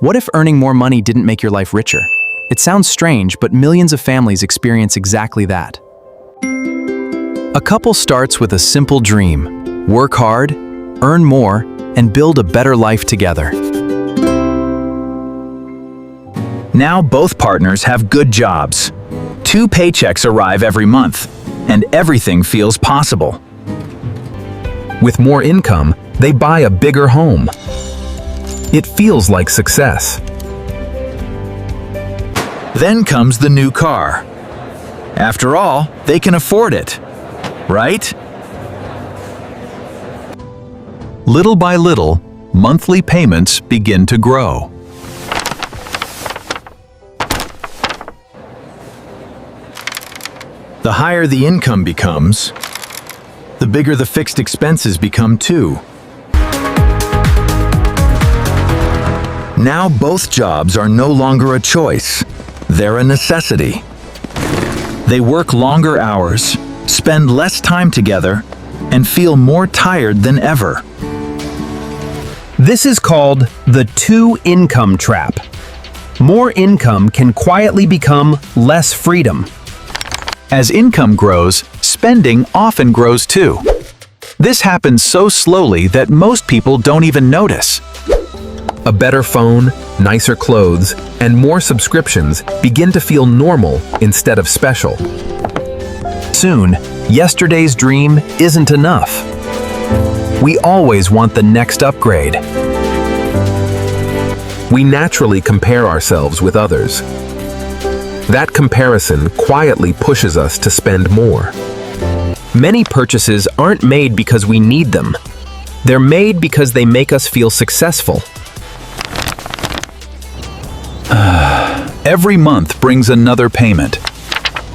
What if earning more money didn't make your life richer? It sounds strange, but millions of families experience exactly that. A couple starts with a simple dream: work hard, earn more, and build a better life together. Now both partners have good jobs. 2 paychecks arrive every month, and everything feels possible. With more income, they buy a bigger home. It feels like success. Then comes the new car. After all, they can afford it, right? Little by little, monthly payments begin to grow. The higher the income becomes, the bigger the fixed expenses become too. Now both jobs are no longer a choice, they're a necessity. They work longer hours, spend less time together, and feel more tired than ever. This is called the two-income trap. More income can quietly become less freedom. As income grows, spending often grows too. This happens so slowly that most people don't even notice. A better phone, nicer clothes, and more subscriptions begin to feel normal instead of special. Soon, yesterday's dream isn't enough. We always want the next upgrade. We naturally compare ourselves with others. That comparison quietly pushes us to spend more. Many purchases aren't made because we need them. They're made because they make us feel successful. Every month brings another payment.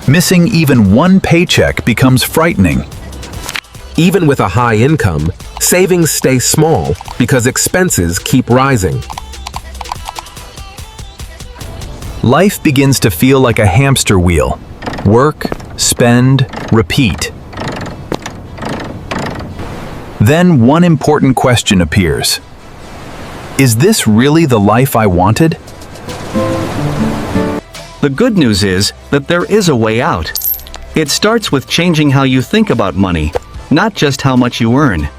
Missing even one paycheck becomes frightening. Even with a high income, savings stay small because expenses keep rising. Life begins to feel like a hamster wheel. Work, spend, repeat. Then one important question appears. Is this really the life I wanted? The good news is that there is a way out. It starts with changing how you think about money, not just how much you earn.